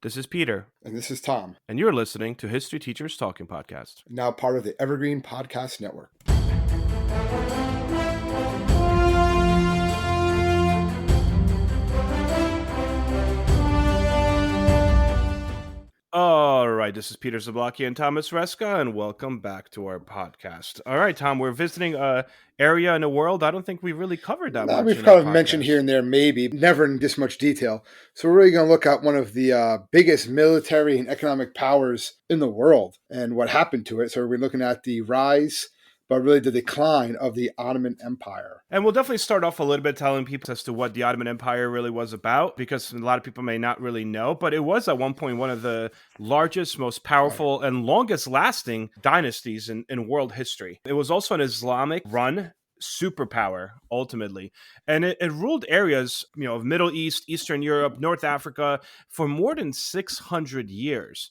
This is Peter. And this is Tom. And you're listening to History Teachers Talking Podcast. Now part of the Evergreen Podcast Network. All right, this is Peter Zablocki and Thomas Reska, and welcome back to our podcast. All right, Tom, we're visiting an area in the world I don't think we really covered that much. We've kind of mentioned here and there, maybe, never in this much detail. So we're really going to look at one of the biggest military and economic powers in the world and what happened to it. So we're looking at the rise, but really the decline of the Ottoman Empire. And we'll definitely start off a little bit telling people as to what the Ottoman Empire really was about, because a lot of people may not really know, but it was at one point one of the largest, most powerful, and longest lasting dynasties in world history. It was also an Islamic run superpower, ultimately. And it ruled areas, of Middle East, Eastern Europe, North Africa for more than 600 years.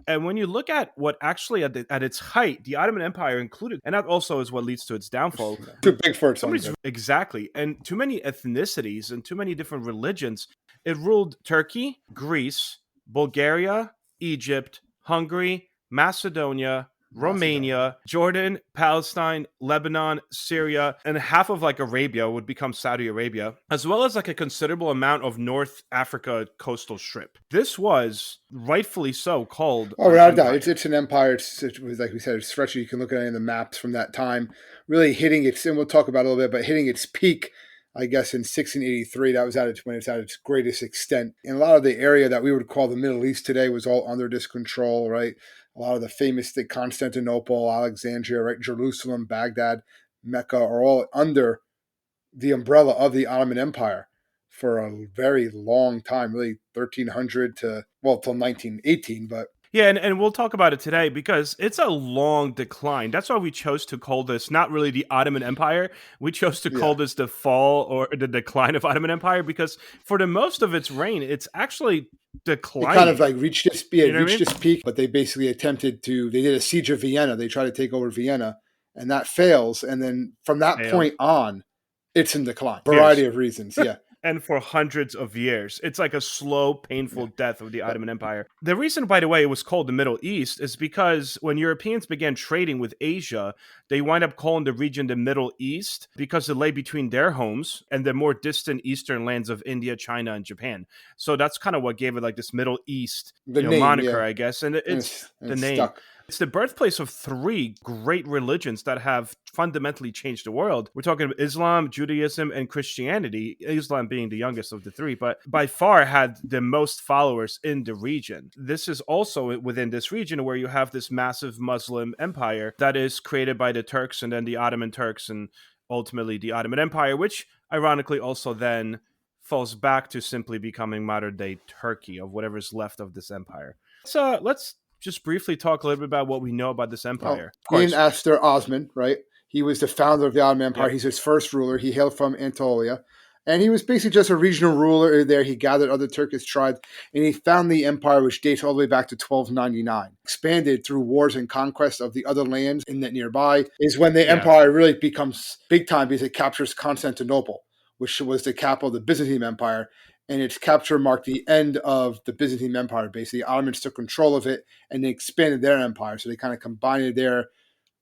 And when you look at what actually at its height, the Ottoman Empire included, and that also is what leads to its downfall. Too big for its own. Exactly. And too many ethnicities and too many different religions. It ruled Turkey, Greece, Bulgaria, Egypt, Hungary, Macedonia, Romania, Jordan, Palestine, Lebanon, Syria, and half of Arabia would become Saudi Arabia, as well as a considerable amount of North Africa coastal strip. This was rightfully so called. Oh, without a doubt, it's an empire. It was, like we said, it's stretchy. You can look at it in the maps from that time, really hitting its, and we'll talk about it a little bit, but hitting its peak, I guess, in 1683. That was when it's at its greatest extent. And a lot of the area that we would call the Middle East today was all under this control, right? A lot of the famous Constantinople, Alexandria, right, Jerusalem, Baghdad, Mecca are all under the umbrella of the Ottoman Empire for a very long time, really 1300 till 1918. But yeah, and we'll talk about it today because it's a long decline. That's why we chose to call this not really the Ottoman Empire. We chose to call this the fall or the decline of Ottoman Empire because for the most of its reign, it's actually declining. It kind of reached its peak, but they basically they did a siege of Vienna. They tried to take over Vienna, and that fails. And then from that point on, it's in decline. Variety of reasons, yeah. And for hundreds of years. It's like a slow, painful death of the Ottoman Empire. The reason, by the way, it was called the Middle East is because when Europeans began trading with Asia, they wind up calling the region the Middle East because it lay between their homes and the more distant eastern lands of India, China, and Japan. So that's kind of what gave it this Middle East moniker, I guess. And it's the name. Stuck. It's the birthplace of three great religions that have fundamentally changed the world. We're talking about Islam, Judaism, and Christianity, Islam being the youngest of the three, but by far had the most followers in the region. This is also within this region where you have this massive Muslim empire that is created by the Turks and then the Ottoman Turks and ultimately the Ottoman Empire, which ironically also then falls back to simply becoming modern-day Turkey of whatever's left of this empire. So let's just briefly talk a little bit about what we know about this empire. Queen Esther Osman, right? He was the founder of the Ottoman Empire. Yep. He's his first ruler. He hailed from Anatolia. And he was basically just a regional ruler there. He gathered other Turkish tribes, and he found the empire, which dates all the way back to 1299. Expanded through wars and conquest of the other lands in that nearby is when the empire really becomes big time because it captures Constantinople, which was the capital of the Byzantine Empire. And its capture marked the end of the Byzantine Empire. Basically, the Ottomans took control of it, and they expanded their empire. So they kind of combined their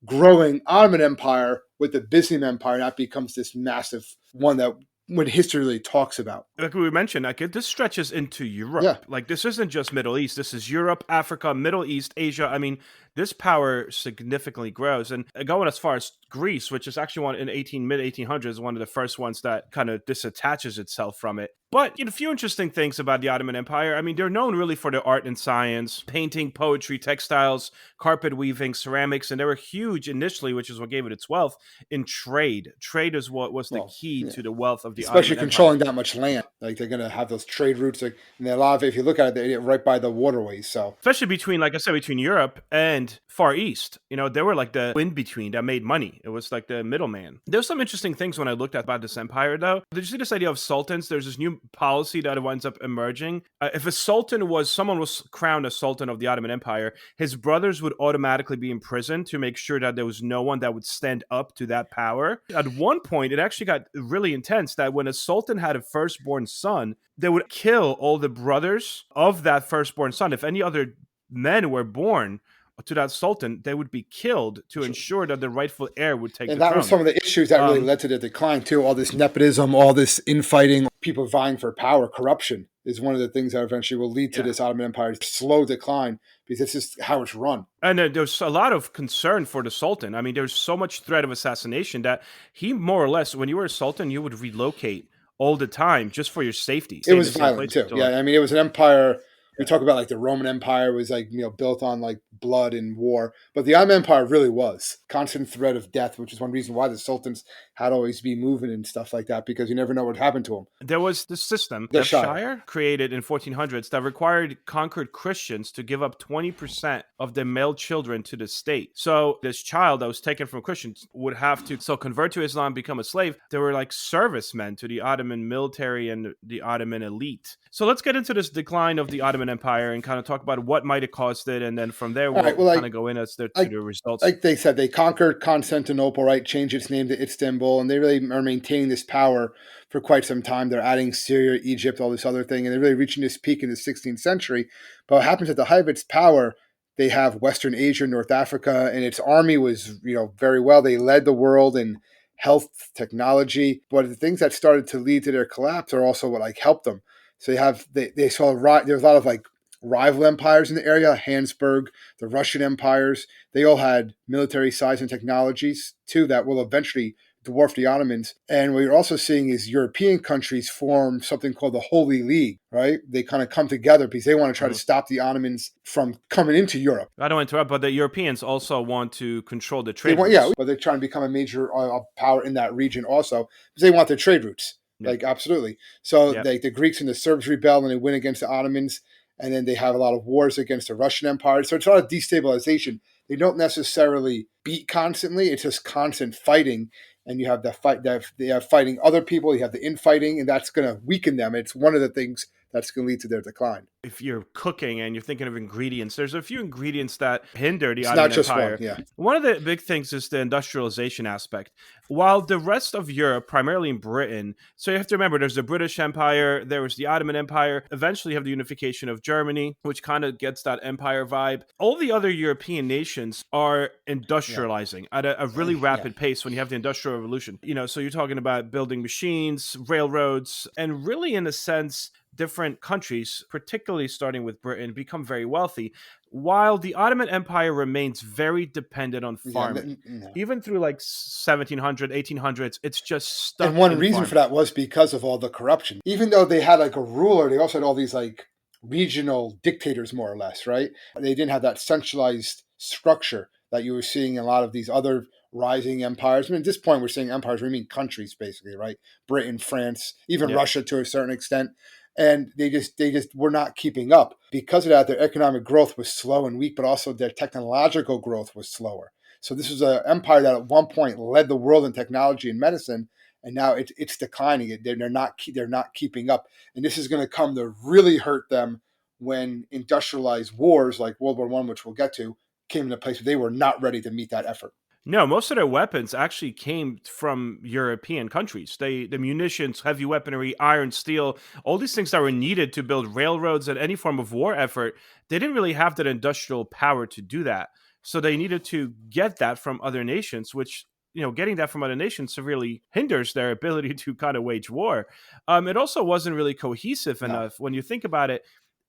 growing Ottoman Empire with the Byzantine Empire, and that becomes this massive one that when history really talks about. Like we mentioned, this stretches into Europe. Yeah. This isn't just Middle East. This is Europe, Africa, Middle East, Asia. I mean, this power significantly grows. And going as far as Greece, which is actually one in mid-1800s, one of the first ones that kind of disattaches itself from it. But a few interesting things about the Ottoman Empire. I mean, they're known really for their art and science, painting, poetry, textiles, carpet weaving, ceramics, and they were huge initially, which is what gave it its wealth, in trade. Trade is what was the key to the wealth of the Ottoman Empire. Especially controlling that much land. They're going to have those trade routes. And a lot of it, if you look at it, they're right by the waterways. So especially between, like I said, between Europe and Far East. They were like the in-between that made money. It was like the middleman. There's some interesting things when I looked at about this empire, though. Did you see this idea of sultans? There's this new policy that winds up emerging. If someone was crowned a sultan of the Ottoman Empire, his brothers would automatically be imprisoned to make sure that there was no one that would stand up to that power. At one point, it actually got really intense that when a sultan had a firstborn son, they would kill all the brothers of that firstborn son. If any other men were born to that sultan, they would be killed to ensure that the rightful heir would take And the that was throne. some of the issues that really led to the decline too. All this nepotism, all this infighting, people vying for power, corruption is one of the things that eventually will lead to this Ottoman Empire's slow decline, because this is how it's run. And there's a lot of concern for the Sultan. I mean, there's so much threat of assassination that he more or less, when you were a Sultan, you would relocate all the time just for your safety. It Stay in was the same violent place too. until Yeah, like, I mean, it was an empire. We talk about like the Roman Empire was like, built on like blood and war, but the Ottoman Empire really was constant threat of death, which is one reason why the sultans had to always be moving and stuff like that, because you never know what happened to them. there was this system, The the Shire. Shire, created in 1400s that required conquered Christians to give up 20% of their male children to the state. So this child that was taken from Christians would have to convert to Islam, become a slave. They were like servicemen to the Ottoman military and the Ottoman elite. So let's get into this decline of the Ottoman Empire and kind of talk about what might have caused it, and then from there All right, we'll well, kind of go in as to the results. like they said, they conquered Constantinople, right? Changed its name to Istanbul, and they really are maintaining this power for quite some time. They're adding Syria, Egypt, all this other thing, and they're really reaching this peak in the 16th century. But what happens at the height of its power? They have Western Asia, North Africa, and its army was, very well. They led the world in health, technology. But the things that started to lead to their collapse are also what like helped them. So they saw there's a lot of like rival empires in the area, Habsburg, the Russian empires. They all had military size and technologies too that will eventually dwarf the Ottomans. And what you're also seeing is European countries form something called the Holy League, right? They kind of come together because they want to try to stop the Ottomans from coming into Europe. I don't interrupt, but the Europeans also want to control the trade routes. Yeah, but they're trying to become a major power in that region also, because they want their trade routes. Yeah. Like, absolutely. So Yeah. the Greeks and the Serbs rebel and they win against the Ottomans. And then they have a lot of wars against the Russian Empire. So it's a lot of destabilization. They don't necessarily beat constantly. It's just constant fighting. And you have they have fighting other people. You have the infighting, and that's going to weaken them. It's one of the things that's going to lead to their decline. If you're cooking and you're thinking of ingredients, there's a few ingredients that hinder the It's Ottoman not just Empire. one, yeah. One of the big things is the industrialization aspect. While the rest of Europe, primarily in Britain, so you have to remember there's the British Empire, there was the Ottoman Empire, eventually you have the unification of Germany, which kind of gets that empire vibe. All the other European nations are industrializing at a really rapid pace when you have the Industrial Revolution. So you're talking about building machines, railroads, and really in a sense, different countries, particularly starting with Britain, become very wealthy, while the Ottoman Empire remains very dependent on farming. Even through like 1700, 1800s, it's just stuck. And one reason for that was because of all the corruption. Even though they had like a ruler, they also had all these like regional dictators, more or less, right? They didn't have that centralized structure that you were seeing in a lot of these other rising empires. I mean, at this point, we're saying empires, we mean countries, basically, right? Britain, France, even Russia to a certain extent. And they just were not keeping up. Because of that, their economic growth was slow and weak, but also their technological growth was slower. So this was an empire that at one point led the world in technology and medicine, and now it's declining. They're not keeping up, and this is going to come to really hurt them when industrialized wars like World War I, which we'll get to, came into place. They were not ready to meet that effort. No, most of their weapons actually came from European countries. The munitions, heavy weaponry, iron, steel, all these things that were needed to build railroads and any form of war effort, they didn't really have that industrial power to do that. So they needed to get that from other nations, which, getting that from other nations severely hinders their ability to kind of wage war. It also wasn't really cohesive enough. When you think about it,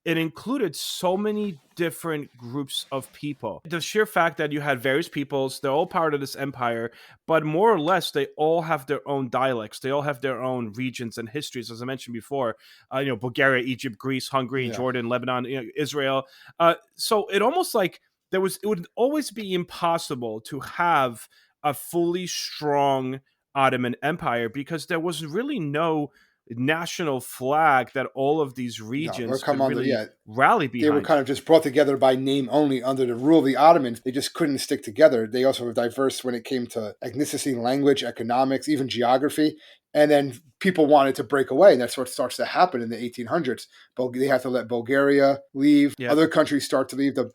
it included so many different groups of people. The sheer fact that you had various peoples, they're all part of this empire, but more or less, they all have their own dialects. They all have their own regions and histories, as I mentioned before. Bulgaria, Egypt, Greece, Hungary, Jordan, Lebanon, Israel. So it almost like it would always be impossible to have a fully strong Ottoman Empire because there was really no national flag that all of these regions could really rally behind. They were kind of just brought together by name only under the rule of the Ottomans. They just couldn't stick together. They also were diverse when it came to ethnicity, language, economics, even geography. And then people wanted to break away, and that's what starts to happen in the 1800s. They have to let Bulgaria leave. Yeah. Other countries start to leave. The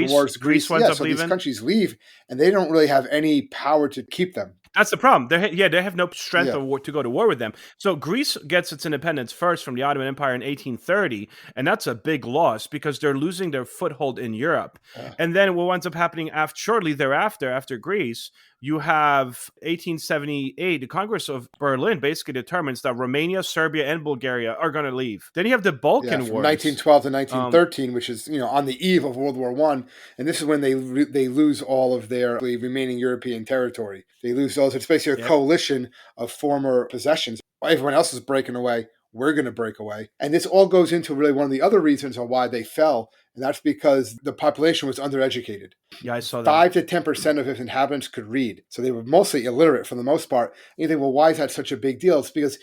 wars. Greece winds up leaving. These countries leave, and they don't really have any power to keep them. That's the problem. They have no strength Yeah, or to go to war with them. So Greece gets its independence first from the Ottoman Empire in 1830, and that's a big loss because they're losing their foothold in Europe. uh, And then what ends up happening shortly thereafter, after Greece, you have 1878. The Congress of Berlin basically determines that Romania, Serbia, and Bulgaria are going to leave. Then you have the yeah. Balkan From Wars. 1912 to Um, 1913, which is on the eve of World War One, and this is when they lose all of their remaining European territory. They lose those. It's basically a yep. coalition of former possessions. Everyone else is breaking away. We're going to break away, and this all goes into really one of the other reasons on why they fell, and that's because the population was undereducated. Yeah, I saw that. 5 to 10% of its inhabitants could read, so they were mostly illiterate for the most part. And you think, well, why is that such a big deal? It's because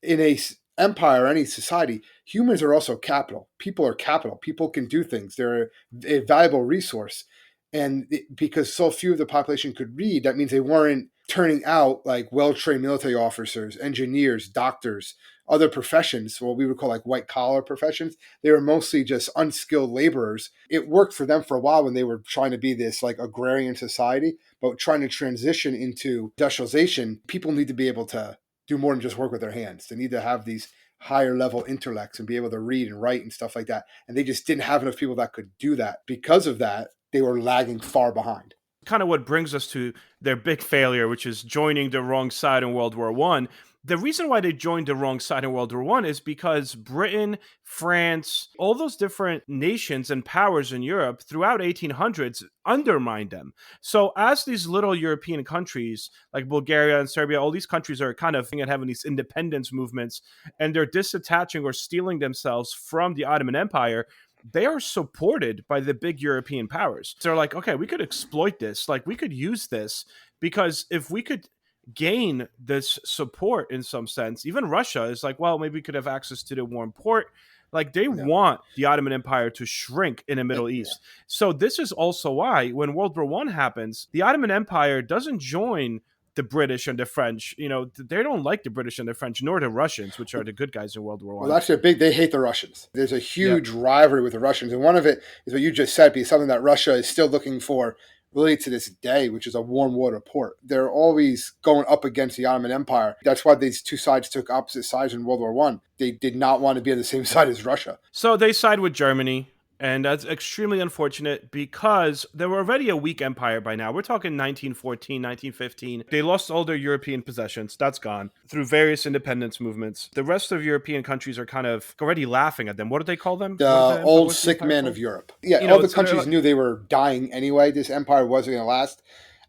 in a empire or any society, humans are also capital. People are capital. People can do things. They're a valuable resource, and because so few of the population could read, that means they weren't turning out like well-trained military officers, engineers, doctors, other professions, what we would call like white-collar professions. They were mostly just unskilled laborers. It worked for them for a while when they were trying to be this like agrarian society, but trying to transition into industrialization, people need to be able to do more than just work with their hands. They need to have these higher level intellects and be able to read and write and stuff like that. And they just didn't have enough people that could do that. Because of that, they were lagging far behind. Kind of what brings us to their big failure, which is joining the wrong side in World War One. The reason why they joined the wrong side in World War One is because Britain, France, all those different nations and powers in Europe throughout 1800s undermined them. So as these little European countries like Bulgaria and Serbia, all these countries are kind of having these independence movements, and they're disattaching or stealing themselves from the Ottoman Empire. They are supported by the big European powers. So they're like, okay, we could exploit this. Like, we could use this because if we could gain this support in some sense, even Russia is like, well, maybe we could have access to the warm port. Like, they Yeah. want the Ottoman Empire to shrink in the Middle Yeah. East. So this is also why when World War One happens, the Ottoman Empire doesn't join the British and the French. They don't like the British and the French, nor the Russians, which are the good guys in World War Well, One. actually, they hate the Russians. There's a Yep. huge rivalry with the Russians, and one of it is what you just said, because something that Russia is still looking for, really to this day, which is a warm water port. They're always going up against the Ottoman Empire. That's why these two sides took opposite sides in World War One. They did not want to be on the same side as Russia. So they side with Germany, and that's extremely unfortunate because they were already a weak empire by now. We're talking 1914, 1915. They lost all their European possessions. That's gone through various independence movements. The rest of European countries are kind of already laughing at them. What do they call them? The old What's the sick empire man called? of Europe. Yeah, You all know, the it's they're countries like, knew they were dying anyway. This empire wasn't going to last.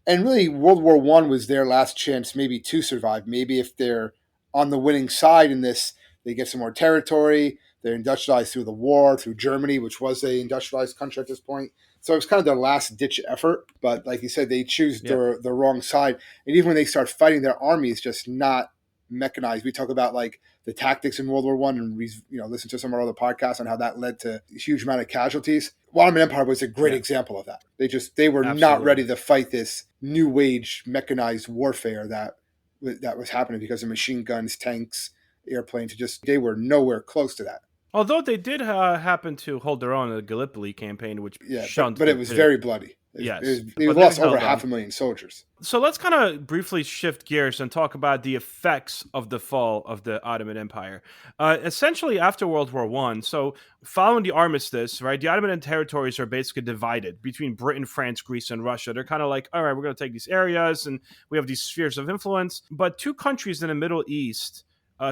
And really, World War One was their last chance, maybe to survive. Maybe if they're on the winning side in this, they get some more territory. They're industrialized through the war, through Germany, which was a industrialized country at this point. So it was kind of their last ditch effort. But like you said, they choose yep. the wrong side. And even when they start fighting, their army is just not mechanized. We talk about like the tactics in World War One, and we listen to some of our other podcasts on how that led to a huge amount of casualties. Ottoman Empire was a great Yeah, example of that. They were not absolutely. ready to fight this new age mechanized warfare that was happening because of machine guns, tanks, airplanes. They were nowhere close to that. Although they did happen to hold their own in the Gallipoli campaign, which Yeah, shunned but it the was pit. very bloody. Yes, They but they lost over held on. 500,000 soldiers. So let's kind of briefly shift gears and talk about the effects of the fall of the Ottoman Empire. Essentially, after World War One, so following the armistice, right, the Ottoman territories are basically divided between Britain, France, Greece, and Russia. They're kind of like, all right, we're going to take these areas, and we have these spheres of influence. But two countries in the Middle East,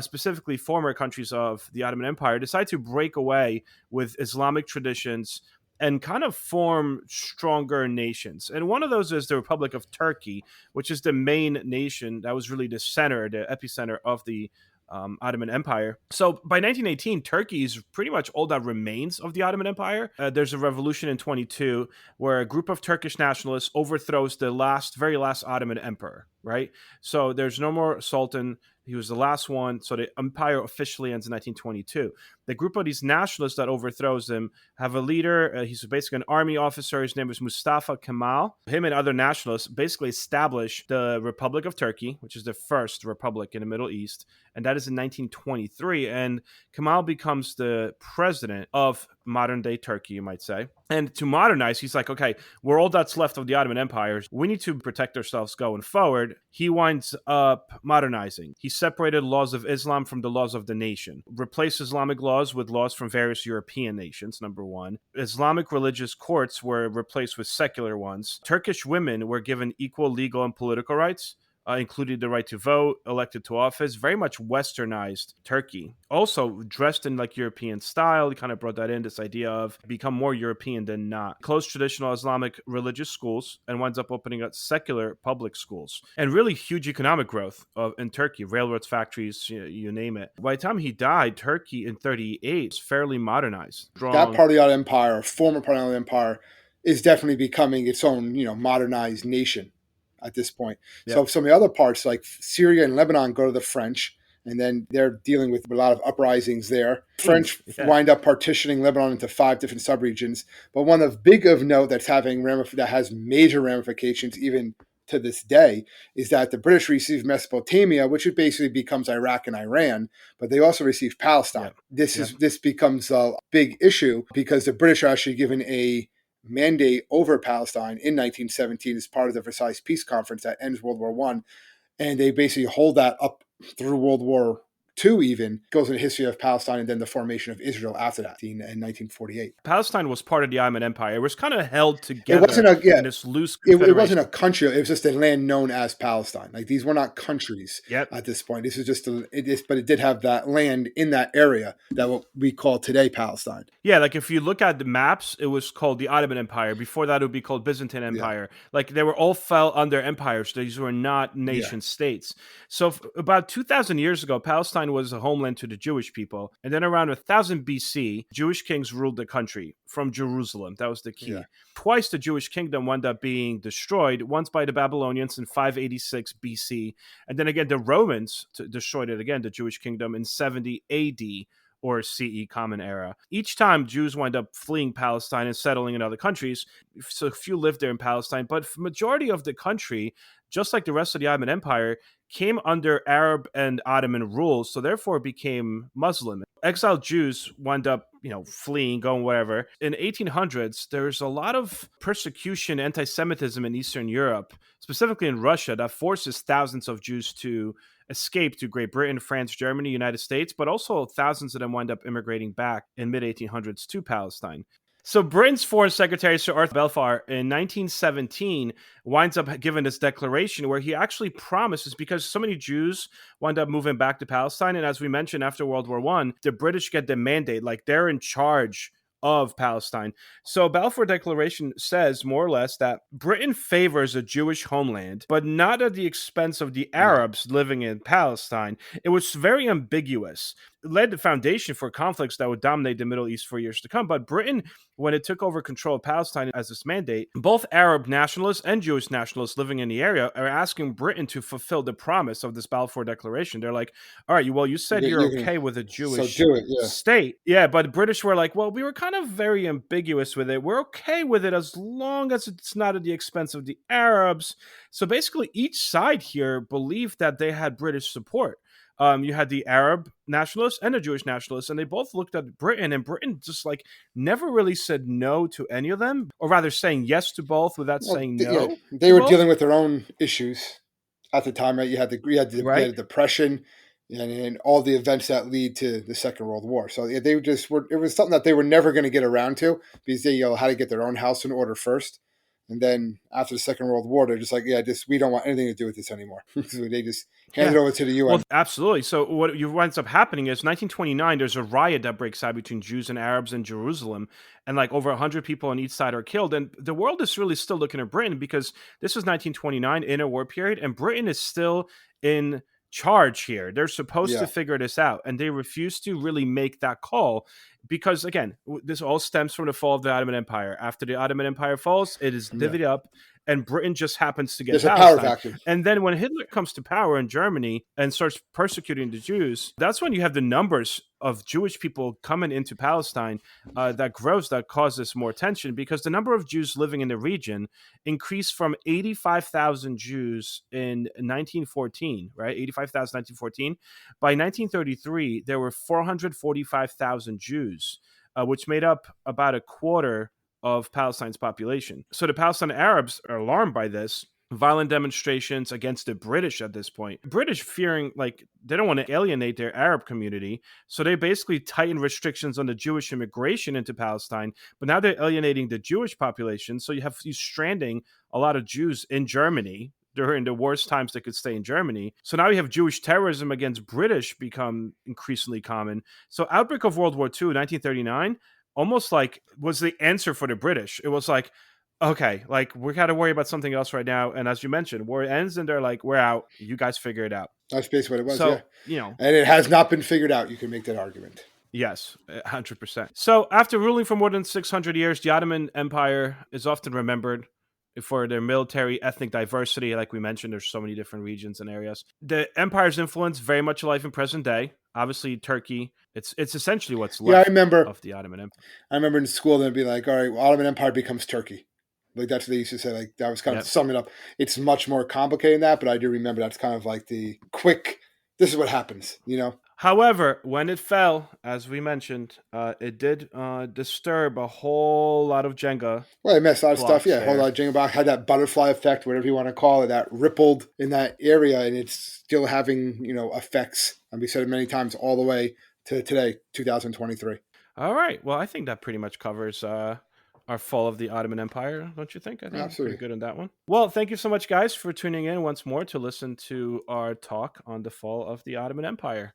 specifically former countries of the Ottoman Empire, decide to break away with Islamic traditions and kind of form stronger nations. And one of those is the Republic of Turkey, which is the main nation that was really the center, the epicenter of the Ottoman Empire. So by 1918, Turkey is pretty much all that remains of the Ottoman Empire. There's a revolution in 22 where a group of Turkish nationalists overthrows the very last Ottoman emperor, right? So there's no more sultan. He was the last one. So the empire officially ends in 1922. The group of these nationalists that overthrows him have a leader. He's basically an army officer. His name is Mustafa Kemal. Him and other nationalists basically establish the Republic of Turkey, which is the first republic in the Middle East, and that is in 1923. And Kemal becomes the president of modern day Turkey, you might say. And to modernize, he's like, okay, we're all that's left of the Ottoman Empire. We need to protect ourselves going forward. He winds up modernizing. He separated laws of Islam from the laws of the nation, replaced Islamic laws with laws from various European nations, number one. Islamic religious courts were replaced with secular ones. Turkish women were given equal legal and political rights, including the right to vote, elected to office, very much westernized Turkey. Also dressed in like European style, he kind of brought that in, this idea of become more European than not. Closed traditional Islamic religious schools and winds up opening up secular public schools. And really huge economic growth in Turkey, railroads, factories, you name it. By the time he died, Turkey in 38 is fairly modernized. That part of the Ottoman Empire, former part of the Ottoman Empire, is definitely becoming its own, modernized nation at this point. Yep. So some of the other parts, like Syria and Lebanon, go to the French, and then they're dealing with a lot of uprisings there. French wind up partitioning Lebanon into 5 different subregions. But one of big of note that has major ramifications even to this day is that the British received Mesopotamia, which basically becomes Iraq and Iran, but they also received Palestine. This becomes a big issue because the British are actually given a mandate over Palestine in 1917 as part of the Versailles Peace Conference that ends World War I. And they basically hold that up through World War II even, goes in the history of Palestine and then the formation of Israel after that in 1948. Palestine was part of the Ottoman Empire. It was kind of held together in this loose confederation. It wasn't a country. It was just a land known as Palestine. Like these were not countries at this point. This is just, but it did have that land in that area that what we call today Palestine. Yeah, like if you look at the maps, it was called the Ottoman Empire. Before that, it would be called Byzantine Empire. Like they were all fell under empires. These were not nation states. So about 2,000 years ago, Palestine was a homeland to the Jewish people. And then around 1000 BC, Jewish kings ruled the country from Jerusalem. That was the key. Yeah. Twice the Jewish kingdom wound up being destroyed, once by the Babylonians in 586 BC. And then again, the Romans destroyed it again, the Jewish kingdom, in 70 AD. Or CE Common Era. Each time Jews wind up fleeing Palestine and settling in other countries, so few lived there in Palestine, but the majority of the country, just like the rest of the Ottoman Empire, came under Arab and Ottoman rule, so therefore became Muslim. Exiled Jews wind up, fleeing, going wherever. In 1800s, there's a lot of persecution, anti-Semitism in Eastern Europe, specifically in Russia, that forces thousands of Jews to escape to Great Britain, France, Germany, United States, but also thousands of them wind up immigrating back in mid-1800s to Palestine. So Britain's Foreign Secretary, Sir Arthur Balfour, in 1917, winds up giving this declaration where he actually promises, because so many Jews wind up moving back to Palestine, and as we mentioned, after World War I, the British get the mandate, like they're in charge of Palestine. So Balfour Declaration says more or less that Britain favors a Jewish homeland, but not at the expense of the Arabs living in Palestine. It was very ambiguous. It led the foundation for conflicts that would dominate the Middle East for years to come. But Britain, when it took over control of Palestine as its mandate, both Arab nationalists and Jewish nationalists living in the area are asking Britain to fulfill the promise of this Balfour Declaration. They're like, all right, well, you said you're okay with a Jewish state. Yeah, but the British were like, well, we were kind of very ambiguous with it. We're okay with it as long as it's not at the expense of the Arabs. So basically, each side here believed that they had British support. You had the Arab nationalists and the Jewish nationalists, and they both looked at Britain, and Britain just like never really said no to any of them, or rather saying yes to both without saying no. Yeah, they were dealing with their own issues at the time, right? You had the Depression and all the events that lead to the Second World War. So they just were. It was something that they were never going to get around to because they had to get their own house in order first. And then after the Second World War, they're just like, we don't want anything to do with this anymore. So they just hand it over to the UN. Well, absolutely. So what winds up happening is 1929, there's a riot that breaks out between Jews and Arabs in Jerusalem. And like over 100 people on each side are killed. And the world is really still looking at Britain because this is 1929, interwar period, and Britain is still in charge here. They're supposed to figure this out, and they refuse to really make that call because, again, this all stems from the fall of the Ottoman Empire. After the Ottoman Empire falls, it is divvied up, and Britain just happens to get There's a power Palestine. vacuum. And then when Hitler comes to power in Germany and starts persecuting the Jews, that's when you have the numbers of Jewish people coming into Palestine that grows, that causes more tension, because the number of Jews living in the region increased from 85,000 Jews in 1914, right? 85,000 1914. By 1933, there were 445,000 Jews, which made up about a quarter of Palestine's population. So the Palestinian Arabs are alarmed by this. Violent demonstrations against the British at this point. British fearing, like, they don't want to alienate their Arab community, so they basically tighten restrictions on the Jewish immigration into Palestine, but now they're alienating the Jewish population, so you have you stranding a lot of Jews in Germany during the worst times they could stay in Germany. So now you have Jewish terrorism against British become increasingly common. So outbreak of World War II, 1939, almost like was the answer for the British. It was like, okay, like we got to worry about something else right now. And as you mentioned, war ends and they're like, we're out. You guys figure it out. That's basically what it was, So, yeah. you know, And it has not been figured out. You can make that argument. yes, 100%. So after ruling for more than 600 years, the Ottoman Empire is often remembered for their military, ethnic diversity. Like we mentioned, there's so many different regions and areas. The empire's influence very much alive in present day. Obviously, Turkey. It's essentially what's left of the Ottoman Empire. I remember in school they'd be like, all right, well, Ottoman Empire becomes Turkey. Like that's what they used to say. Like that was kind of summing up. It's much more complicated than that, but I do remember that's kind of like the quick, this is what happens, you know? However, when it fell, as we mentioned, it did disturb a whole lot of Jenga. Well, it messed a lot of stuff. Yeah, a whole there. lot of Jenga block had that butterfly effect, whatever you want to call it, that rippled in that area, and it's still having, you know, effects. And we said it many times all the way to today, 2023. All right. Well, I think that pretty much covers our fall of the Ottoman Empire, don't you think? I think Absolutely. pretty good on that one. Well, thank you so much, guys, for tuning in once more to listen to our talk on the fall of the Ottoman Empire.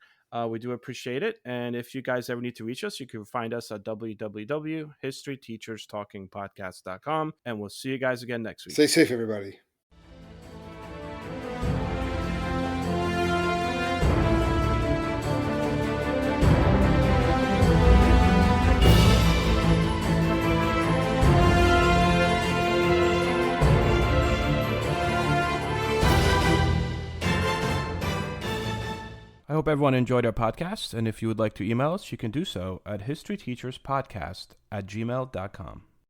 We do appreciate it. And if you guys ever need to reach us, you can find us at www.historyteacherstalkingpodcast.com. And we'll see you guys again next week. Stay safe, everybody. I hope everyone enjoyed our podcast, and if you would like to email us, you can do so at historyteacherspodcast@gmail.com.